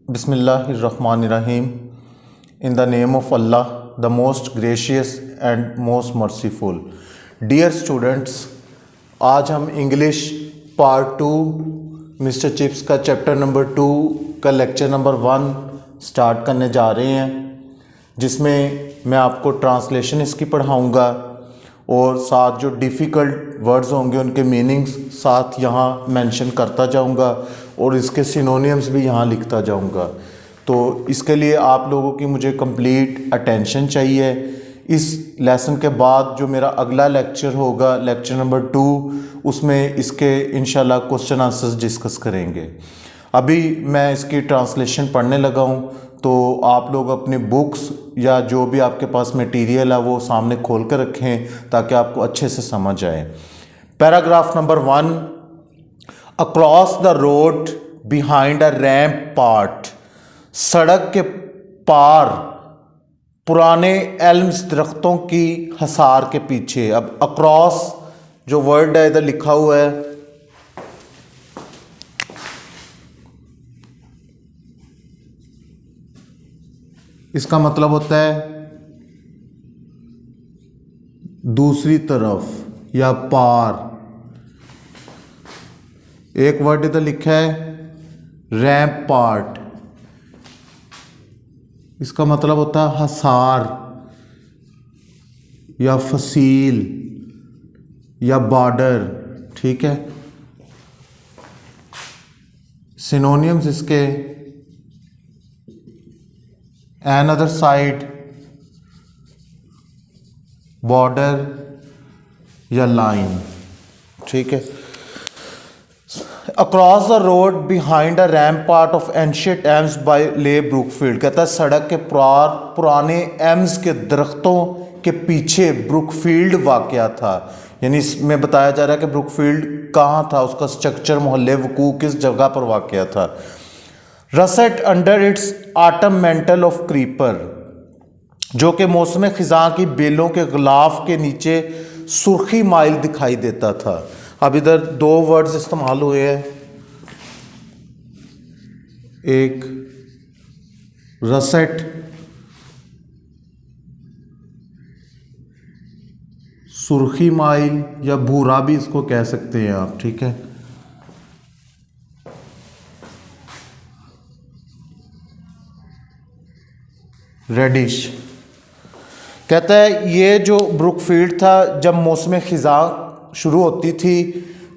बिस्मिल्लाहिर्रहमानिर्रहीम। In the name of Allah, the most gracious and most merciful. Dear students, आज हम English part 2 Mister Chips का chapter number 2 का lecture number 1 start करने जा रहे हैं, जिसमें मैं आपको ट्रांसलेशन इसकी पढ़ाऊँगा और साथ जो डिफ़िकल्ट वर्ड्स होंगे उनके मीनिंग्स साथ यहाँ मेंशन करता जाऊँगा और इसके सिनोनिम्स भी यहाँ लिखता जाऊँगा। तो इसके लिए आप लोगों की मुझे कंप्लीट अटेंशन चाहिए। इस लेसन के बाद जो मेरा अगला लेक्चर होगा, लेक्चर नंबर 2, उसमें इसके इंशाल्लाह क्वेश्चन आंसर्स डिस्कस करेंगे। अभी मैं इसकी ट्रांसलेशन पढ़ने लगा हूँ, तो आप लोग अपनी बुक्स या जो भी आपके पास मटेरियल है वो सामने खोल कर रखें ताकि आपको अच्छे से समझ आए। Paragraph number 1, across the road behind a ramp part. सड़क के पार पुराने एल्म्स दरख्तों की हसार के पीछे। अब अक्रॉस जो वर्ड है इधर लिखा हुआ है, इसका मतलब होता है दूसरी तरफ या पार। एक वर्ड इधर लिखा है रैम्प पार्ट, इसका मतलब होता है हसार या फसील या बॉर्डर। ठीक है, सिनोनिम्स इसके another side, बॉर्डर या लाइन। ठीक है, across the road behind a rampart of ancient elms by lay Brookfield. कहता है सड़क के पार पुराने एम्स के दरख्तों के पीछे ब्रुकफील्ड वाक़या था। यानी इसमें बताया जा रहा है कि ब्रुकफील्ड कहाँ था, उसका स्ट्रक्चर, मोहल्ले, वकूअ किस जगह पर वाक़या था। Russet under its autumn mantle of creeper, जो कि मौसम ख़िज़ां की बेलों के गिलाफ के नीचे सुर्खी माइल दिखाई देता था। अब इधर दो वर्ड्स इस्तेमाल हुए हैं, एक रसेट, सुर्खी माइल या भूरा भी इसको कह सकते हैं आप। ठीक है, रेडिश। कहता है ये जो ब्रुकफील्ड था, जब मौसम ख़िज़ां शुरू होती थी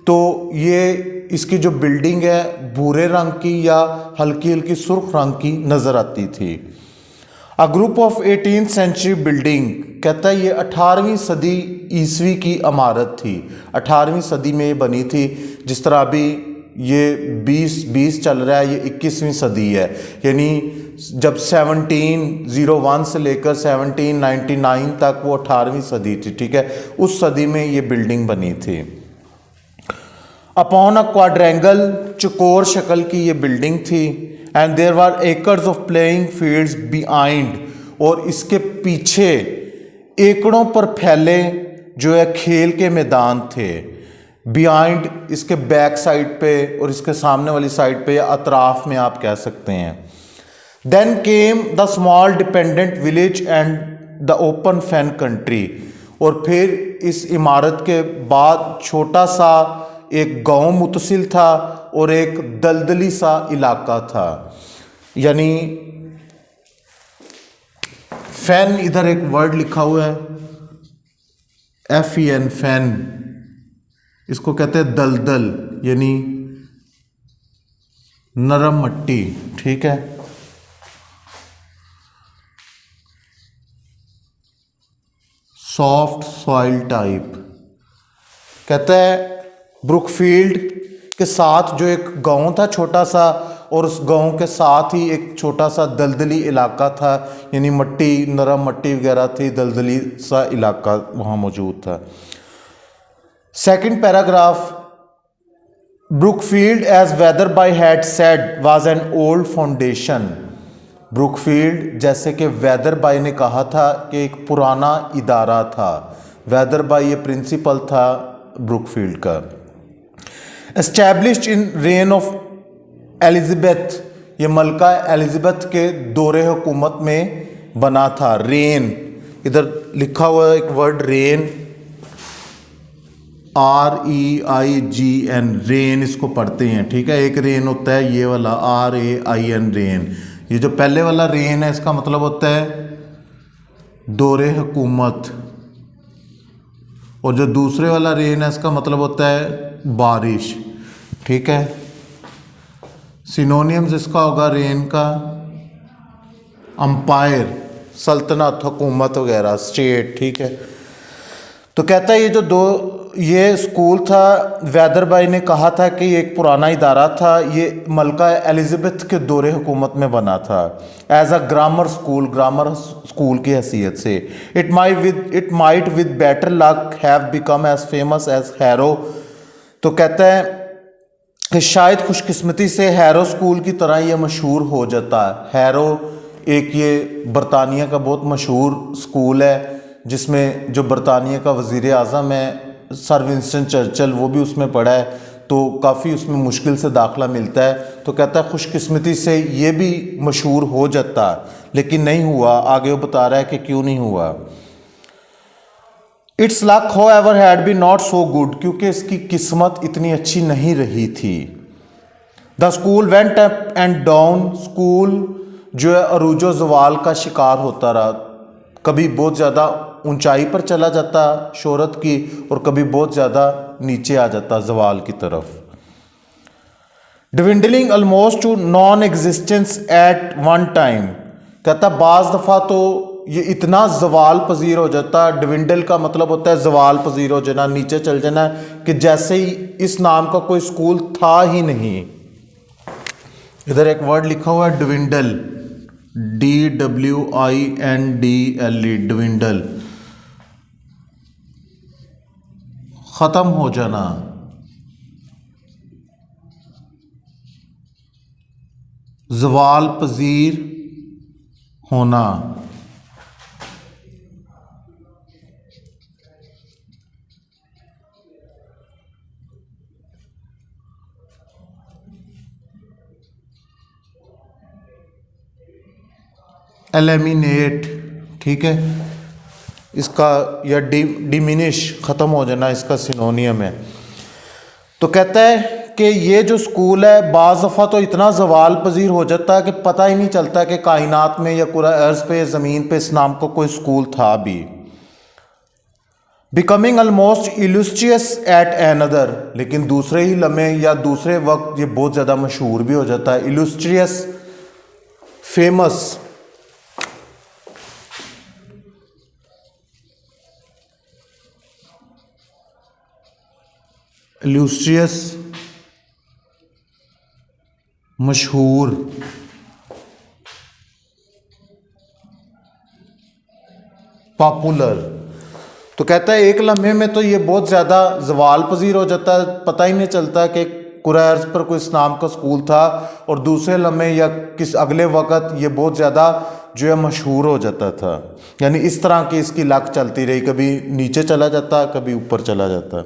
तो ये इसकी जो बिल्डिंग है भूरे रंग की या हल्की हल्की सुर्ख रंग की नज़र आती थी। A group of 18th century building, कहता है ये 18वीं सदी ईस्वी की इमारत थी। 18वीं सदी में ये बनी थी। जिस तरह अभी ये 2020 चल रहा है, ये 21वीं सदी है। यानी जब 1701 से लेकर 1799 तक वो 18वीं सदी थी। ठीक है, उस सदी में ये बिल्डिंग बनी थी। अपॉन अ क्वाड्रेंगल, चकोर शक्ल की ये बिल्डिंग थी। And there were acres of playing fields behind, और इसके पीछे एकड़ों पर फैले जो है खेल के मैदान थे। बिहाइंड इसके बैक साइड पे और इसके सामने वाली साइड पे या अतराफ में आप कह सकते हैं। Then came the small dependent village and the open fen country, और फिर इस इमारत के बाद छोटा सा एक गांव मुतसिल था और एक दलदली सा इलाका था। यानी फैन, इधर एक वर्ड लिखा हुआ है FEN, फैन, इसको कहते हैं दलदल, यानी नरम मट्टी। ठीक है, सॉफ्ट सॉइल टाइप। कहता है ब्रुकफील्ड के साथ जो एक गांव था छोटा सा, और उस गांव के साथ ही एक छोटा सा दलदली इलाका था, यानी मट्टी, नरम मट्टी वगैरह थी, दलदली सा इलाका वहाँ मौजूद था। Second paragraph, Brookfield as Wetherby had said was an old foundation. Brookfield, जैसे कि वेदर बाय ने कहा था, कि एक पुराना इदारा था। वेदर बाय ये प्रिंसिपल था ब्रुकफील्ड का। Established in rain of Elizabeth, ये मलका एलिज़ाबेथ के दौरे हुकूमत में बना था। रेन, इधर लिखा हुआ है एक वर्ड रेन, REIGN, रेन इसको पढ़ते हैं, ठीक है। एक रेन होता है ये वाला RAIN, रेन। ये जो पहले वाला रेन है इसका मतलब होता है दौरे हुकूमत, और जो दूसरे वाला रेन है इसका मतलब होता है बारिश, ठीक है। सिनोनियम्स इसका होगा रेन का अंपायर, सल्तनत, हुकूमत वगैरह, स्टेट, ठीक है। तो कहता है ये स्कूल था, वैदर भाई ने कहा था कि ये एक पुराना इदारा था, ये मलका एलिज़ाबेथ के दौरे हुकूमत में बना था एज अ ग्रामर स्कूल की हैसियत से। It might with better luck have become as famous as Harrow. तो कहता है कि शायद खुशकिस्मती से हैरो स्कूल की तरह ये मशहूर हो जाता है। हैरो एक ये बरतानिया का बहुत मशहूर स्कूल है, जिसमें जो बरतानिया का वज़ीर आज़म है सर विंस्टन चर्चिल, वो भी उसमें पढ़ा है, तो काफ़ी उसमें मुश्किल से दाखिला मिलता है। तो कहता है खुशकिस्मती से ये भी मशहूर हो जाता, लेकिन नहीं हुआ। आगे वो बता रहा है कि क्यों नहीं हुआ। Its luck however had been not so good, क्योंकि इसकी किस्मत इतनी अच्छी नहीं रही थी। The school went up and down, school जो है अरूजो जवाल का शिकार होता रहा। कभी बहुत ज़्यादा ऊंचाई पर चला जाता शोहरत की, और कभी बहुत ज़्यादा नीचे आ जाता जवाल की तरफ। Dwindling almost to non existence at one time, कहता बाज़ दफ़ा तो ये इतना जवाल पजीर हो जाता, डिविंडल का मतलब होता है जवाल पजीर हो जाना, नीचे चल जाना, कि जैसे ही इस नाम का कोई स्कूल था ही नहीं। इधर एक वर्ड लिखा हुआ है डिविंडल, DWINDLE, डिविंडल, ख़त्म हो जाना, ज़वाल पजीर होना। एलिमिनेट, ठीक है, इसका या डिमिनिश, ख़त्म हो जाना, इसका सिनोनियम है। तो कहता है कि ये जो स्कूल है बाज़ दफ़ा तो इतना जवाल पजीर हो जाता है कि पता ही नहीं चलता कि कायनात में या कुरा अर्ज़ पे, ज़मीन पे इस नाम का कोई स्कूल था भी। Becoming almost illustrious at another, लेकिन दूसरे ही लम्हे या दूसरे वक्त ये बहुत ज़्यादा मशहूर भी हो जाता है। इलस्ट्रियस, फेमस, इलस्ट्रियस मशहूर, पॉपुलर। तो कहता है एक लम्हे में तो ये बहुत ज़्यादा जवाल पजीर हो जाता है, पता ही नहीं चलता कि कुराए अर्ज़ पर कोई इस नाम का स्कूल था, और दूसरे लम्हे या किस अगले वक़्त ये बहुत ज़्यादा जो है मशहूर हो जाता था। यानी इस तरह की इसकी लक चलती रही, कभी नीचे चला जाता, कभी ऊपर चला जाता।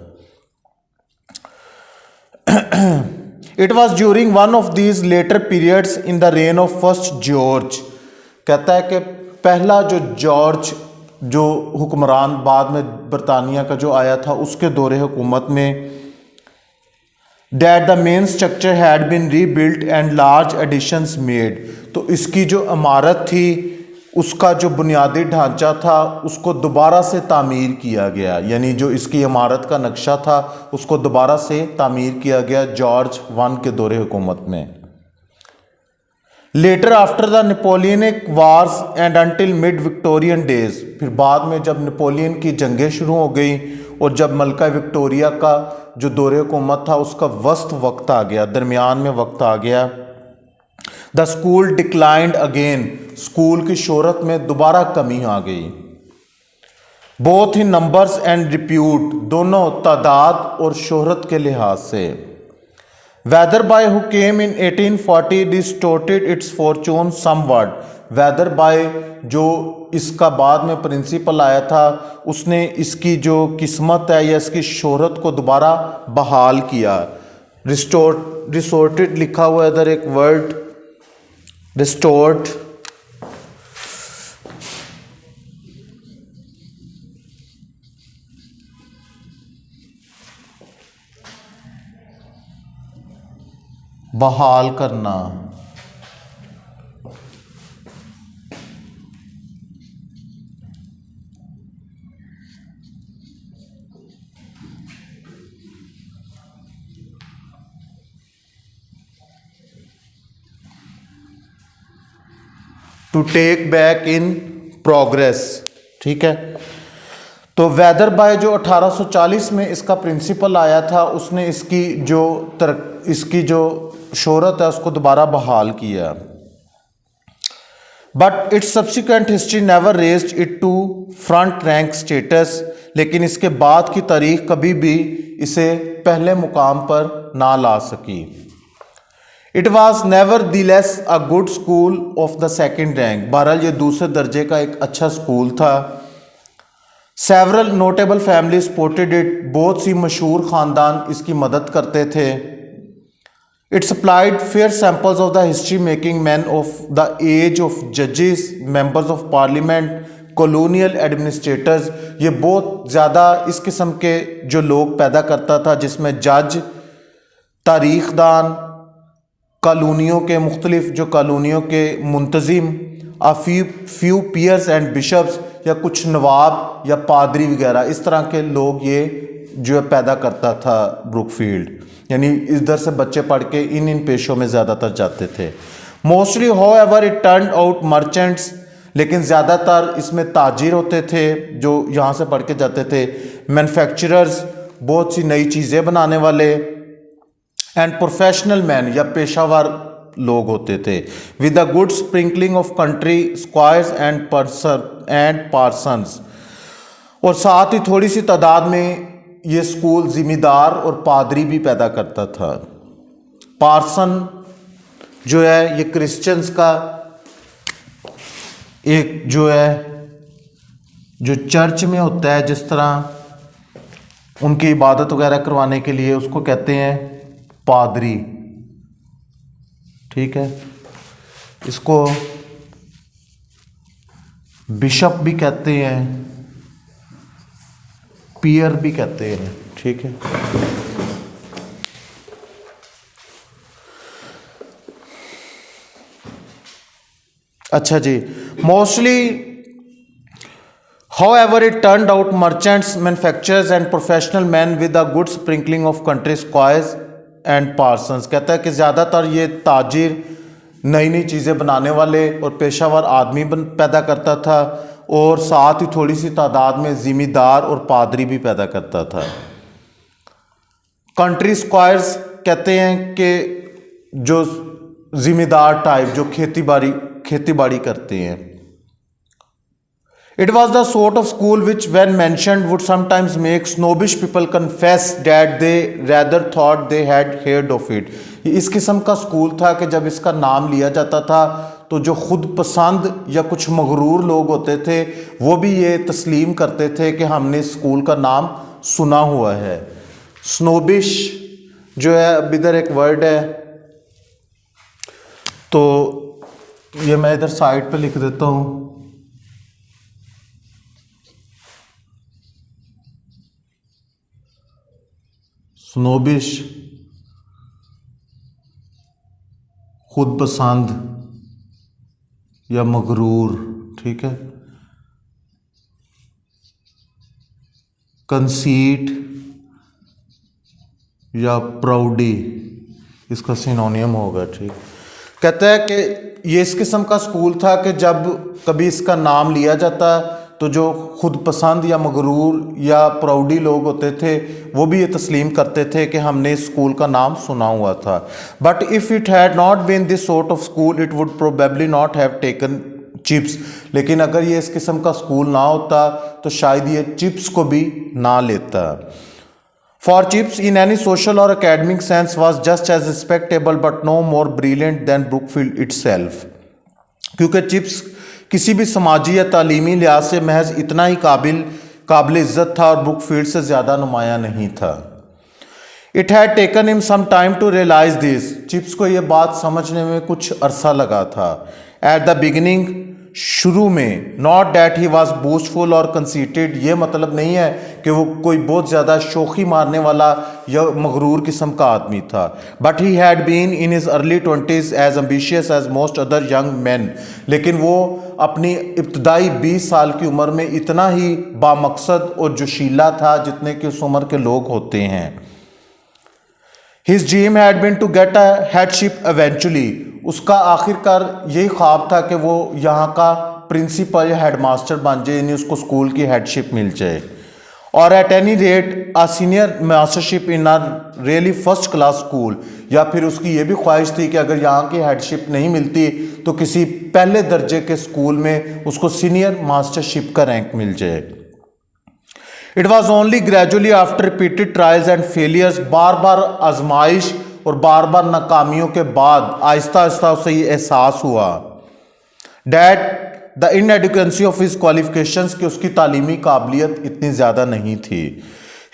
It was during one of these later periods in the reign of first George, कहता है कि पहला जो जॉर्ज जो हुक्मरान बाद में बरतानिया का जो आया था उसके दौरे हुकूमत में, that the main structure had been rebuilt and large additions made, तो इसकी जो इमारत थी उसका जो बुनियादी ढांचा था उसको दोबारा से तामीर किया गया, यानी जो इसकी इमारत का नक्शा था उसको दोबारा से तामीर किया गया जॉर्ज वन के दौरे हुकूमत में। Later after the Napoleonic wars and until mid Victorian days, फिर बाद में जब नेपोलियन की जंगें शुरू हो गई और जब मलका विक्टोरिया का जो दौरे हुकूमत था उसका वस्त वक्त आ गया, दरमियान में वक्त आ गया। The school declined again, school की शोहरत में दोबारा कमी आ गई। Both in numbers and repute, दोनों तादाद और शोहरत के लिहाज से। Whether by who came in 1840 distorted it's Fortune somewhat, whether by जो इसका बाद में प्रिंसिपल आया था उसने इसकी जो किस्मत है या इसकी शोहरत को दोबारा बहाल किया। रिसोर्टेड लिखा हुआ है इधर एक वर्ड, restored बहाल करना, to take back in progress. ठीक है, तो वेदर बाय जो 1840 में इसका प्रिंसिपल आया था, उसने इसकी जो शोहरत है उसको दोबारा बहाल किया। But its subsequent history never raised it to front rank status, लेकिन इसके बाद की तारीख कभी भी इसे पहले मुकाम पर ना ला सकी। It was nevertheless a good school of the second rank, बहरहाल ये दूसरे दर्जे का एक अच्छा स्कूल था। Several notable family supported it, बहुत सी मशहूर ख़ानदान इसकी मदद करते थे। It supplied fair samples of the history making man of the age of जजेस, members of parliament, colonial administrators. ये बहुत ज़्यादा इस किस्म के जो लोग पैदा करता था, जिसमें जज, तारीखदान, कॉलोनियों के मुख्तलिफ जो कॉलोनियों के Muntazim, few piers and bishops, या कुछ नवाब या पादरी वगैरह, इस तरह के लोग ये जो पैदा करता था ब्रुकफील्ड। यानी इधर से बच्चे पढ़ के इन पेशों में ज़्यादातर जाते थे। Mostly however it turn out merchants, लेकिन ज़्यादातर इसमें ताजिर होते थे जो यहाँ से पढ़ के जाते थे। मैन्युफैक्चरर्स, बहुत सी नई चीज़ें बनाने वाले। एंड प्रोफेशनल मैन या पेशावर लोग होते थे। With a good sprinkling of country squires and Parsons, और साथ ही थोड़ी सी तादाद में ये स्कूल ज़िम्मेदार और पादरी भी पैदा करता था। पार्सन जो है ये क्रिश्चियंस का एक जो है जो चर्च में होता है, जिस तरह उनकी इबादत वगैरह करवाने के लिए, उसको कहते हैं पादरी। ठीक है, इसको बिशप भी कहते हैं, पियर भी कहते हैं। ठीक है, अच्छा जी। Mostly however it turned out merchants, manufacturers and professional man with a good sprinkling of country squires and parsons. कहता है कि ज़्यादातर ये ताजिर, नई नई चीज़ें बनाने वाले और पेशावर आदमी पैदा करता था, और साथ ही थोड़ी सी तादाद में ज़िम्मेदार और पादरी भी पैदा करता था। कंट्री स्क्वायर्स कहते हैं कि जो ज़िम्मेदार टाइप, जो खेती बाड़ी करते हैं। It was the sort of school which, when mentioned, would sometimes make snobbish people confess that they rather thought they had heard of it. ये इस किस्म का स्कूल था कि जब इसका नाम लिया जाता था तो जो खुद पसंद या कुछ मगरूर लोग होते थे वो भी ये तस्लीम करते थे कि हमने इस स्कूल का नाम सुना हुआ है। स्नोबिश जो है, अब इधर एक वर्ड है, तो ये मैं इधर साइड पे लिख देता हूँ। स्नोबिश, खुद पसंद या मगरूर। ठीक है, कंसीट या प्राउडी इसका सिनोनियम होगा। ठीक, कहता है कि ये इस किस्म का स्कूल था कि जब कभी इसका नाम लिया जाता तो जो खुद पसंद या मगरूर या प्राउडी लोग होते थे वो भी ये तस्लीम करते थे कि हमने इस स्कूल का नाम सुना हुआ था। But if it had not been this sort of school it would probably not have taken Chips. लेकिन अगर ये इस किस्म का स्कूल ना होता तो शायद ये चिप्स को भी ना लेता। For Chips in any social or academic sense was just as respectable but no more brilliant than Brookfield itself. क्योंकि चिप्स किसी भी समाजी या तालीमी लिहाज से महज इतना ही काबिल इज़्ज़त था और ब्रुकफील्ड से ज़्यादा नुमाया नहीं था। It had taken him some time to realize this. Chips को यह बात समझने में कुछ अरसा लगा था। एट द बिगिनिंग, शुरू में, नॉट डैट ही वॉज बूस्टफुल और कंसीटेड, ये मतलब नहीं है कि वो कोई बहुत ज़्यादा शोखी मारने वाला या मगरूर किस्म का आदमी था। But he had been in his early 20s as ambitious as most other young men, लेकिन वो अपनी इब्तदाई 20 साल की उम्र में इतना ही बामकसद और जोशीला था जितने कि उस उम्र के लोग होते हैं। His dream had been to get a headship eventually. उसका आखिरकार यही ख्वाब था कि वो यहाँ का प्रिंसिपल या हेडमास्टर बन जाए, यानी उसको स्कूल की हेडशिप मिल जाए, और at any rate a senior mastership in a really first class school, या फिर उसकी ये भी ख्वाहिश थी कि अगर यहाँ की हेडशिप नहीं मिलती तो किसी पहले दर्जे के स्कूल में उसको सीनियर मास्टरशिप का रैंक मिल जाए। It was only gradually after repeated trials and failures, बार बार आजमाइश और बार बार नाकामियों के बाद आहिस्ता आहिस्ता उसे ये एहसास हुआ that the inadequacy of his qualifications, कि उसकी तालीमी काबिलियत इतनी ज़्यादा नहीं थी।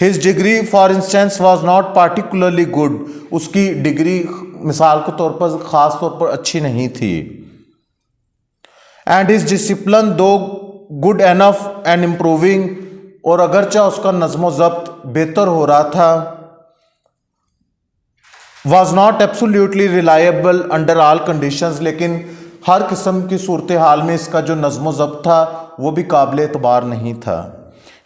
His degree for instance was not particularly good, उसकी डिग्री मिसाल के तौर पर ख़ास तौर पर अच्छी नहीं थी। एंड हिज डिसिप्लिन दो गुड एनफ एंड इम्प्रूविंग, और अगरचा उसका नज़्म ज़ब्त बेहतर हो रहा था, was not absolutely reliable under all conditions, लेकिन हर किस्म की सूरत हाल में इसका जो नज़्म ज़ब्त था वो भी काबिल एतबार नहीं था।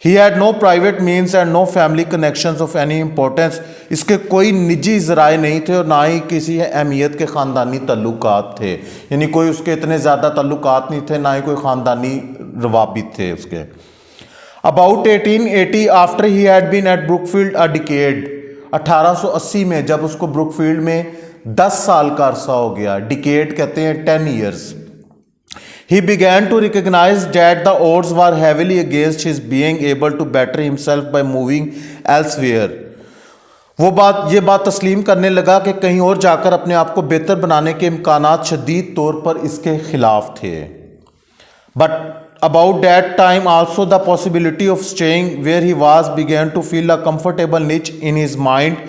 He had no private means and no family connections of any importance, इसके कोई निजी ज़राए नहीं थे और ना ही किसी अहमियत के ख़ानदानी तल्लुकात थे, यानी कोई उसके इतने ज़्यादा तल्लुकात नहीं थे, ना ही कोई ख़ानदानी रवाबित थे उसके। About 1880 after he had been at Brookfield a decade, 1880 में जब उसको ब्रुकफील्ड में 10 साल का अरसा हो गया, डिकेड कहते हैं 10 years, he began to recognize that the odds were heavily against his being able to better himself by moving elsewhere. ये बात तस्लीम करने लगा कि कहीं और जाकर अपने आप को बेहतर बनाने के इम्कानात शदीद तौर पर इसके खिलाफ थे। But about that time also the possibility of staying where he was began to feel a comfortable niche in his mind,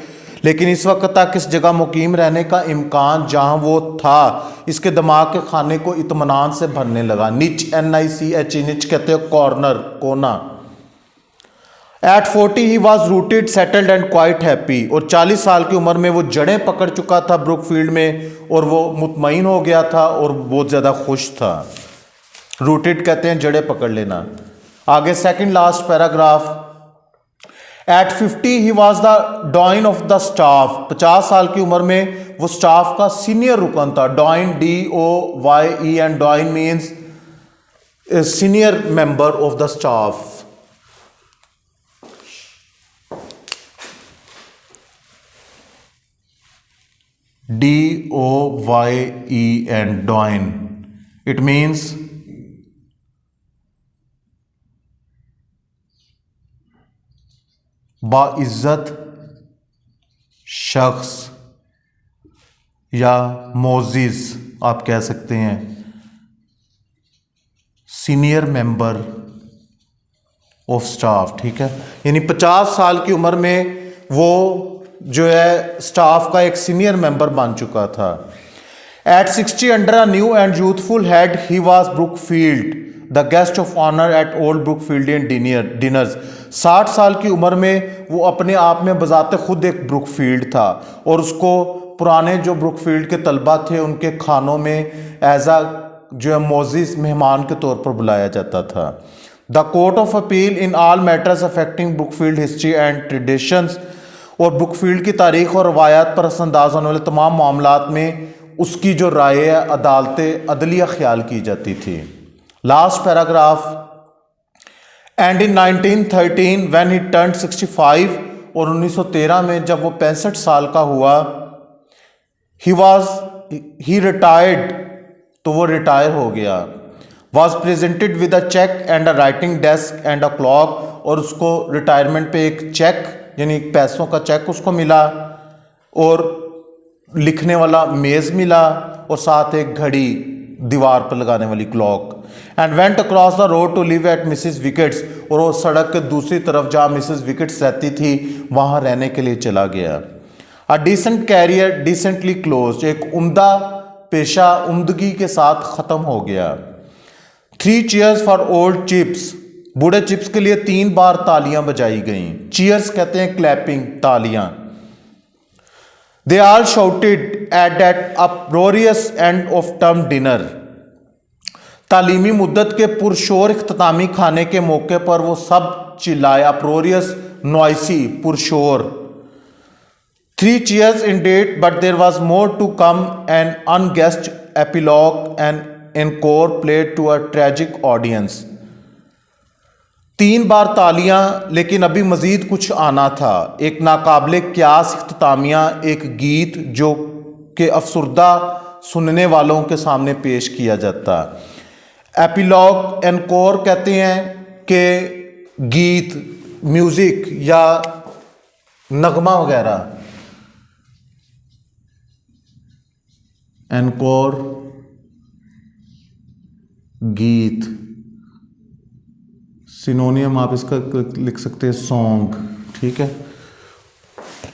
लेकिन इस वक्त तक इस जगह मुकीम रहने का इम्कान जहाँ वो था इसके दिमाग के खाने को इत्मीनान से भरने लगा। निच, NICH, निच कहते हैं कॉर्नर, कोना। At 40 he was rooted, settled and quite happy, और 40 साल की उम्र में वो जड़ें पकड़ चुका था ब्रुकफील्ड में और वो मुतमईन हो गया था और बहुत ज़्यादा खुश था। रूटेड कहते हैं जड़े पकड़ लेना। आगे second last paragraph, at 50 he was the doyen of the staff, 50 साल की उम्र में वो स्टाफ का सीनियर रुकन था। Doyen, DOYE, and doyen means senior member of the staff. DOYE and doyen, it means बाइज्जत शख्स या मोजिज आप कह सकते हैं, सीनियर मेंबर ऑफ स्टाफ, ठीक है। यानी 50 साल की उम्र में वो जो है स्टाफ का एक सीनियर मेंबर बन चुका था। At 60 under a new and youthful head he was Brookfield the guest of honour at old Brookfieldian dinners. 60 साल की उम्र में वो अपने आप में बजाते खुद एक ब्रुकफील्ड था और उसको पुराने जो ब्रुकफील्ड के तलबा थे उनके खानों में एज आ जो है मोजिज मेहमान के तौर पर बुलाया जाता था। The court of appeal in all matters affecting Brookfield history and traditions, और ब्रुकफील्ड की तारीख और रवायात पर असंदाज होने वाले तमाम मामलात में उसकी जो राय है अदालतें अदलिया ख्याल की जाती थी। Last paragraph, and in 1913 when he turned 65, और 1913 में जब वो 65 साल का हुआ, ही रिटायर्ड, तो वो रिटायर हो गया। Was presented with a cheque and a writing desk and a clock, और उसको रिटायरमेंट पे एक चेक यानी पैसों का चेक उसको मिला और लिखने वाला मेज़ मिला और साथ एक घड़ी दीवार पर लगाने वाली clock. And went across the road to live at Mrs Wickett's, और वो सड़क के दूसरी तरफ जहाँ मिसिस विकेट्स रहती थी वहाँ रहने के लिए चला गया। A decent career decently close, एक उम्दा पेशा उम्दगी के साथ ख़त्म हो गया। 3 चीयर्स फॉर ओल्ड चिप्स, बूढ़े चिप्स के लिए 3 बार तालियां बजाई गईं। चीयर्स कहते हैं क्लैपिंग, तालियां। They all shouted at that uproarious end of term dinner, तालीमी मुद्दत के पुरशोर इख्तितामी खाने के मौके पर वो सब चिल्लाए। अप्रोरियस, noisy, पुरशोर। 3 cheers indeed, but there was more to come, an unguessed epilogue, an encore played to a tragic audience. 3 बार तालियां, लेकिन अभी मज़ीद कुछ आना था। एक नाकाबिले क़यास इख्तितामिया, एक गीत जो कि अफसुर्दा सुनने वालों के सामने पेश किया जाता। एपिलॉग, एनकोर कहते हैं कि गीत, म्यूज़िक या नगमा वगैरह। एनकोर गीत, सिनोनियम आप इसका लिख सकते हैं सॉन्ग, ठीक है।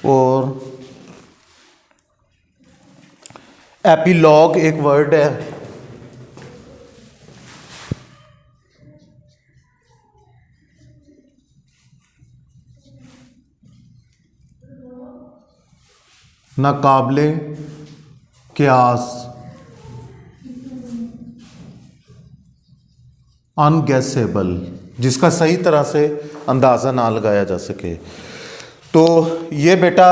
और एपिलॉग एक वर्ड है, नाकाबिले क़यास, अनगैसेबल, जिसका सही तरह से अंदाज़ा ना लगाया जा सके। तो ये बेटा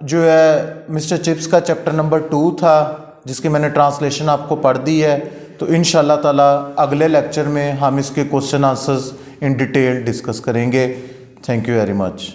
जो है मिस्टर चिप्स का चैप्टर नंबर 2 था, जिसकी मैंने ट्रांसलेशन आपको पढ़ दी है। तो इंशाल्लाह ताला अगले लेक्चर में हम इसके question answers in detail discuss करेंगे। Thank you very much.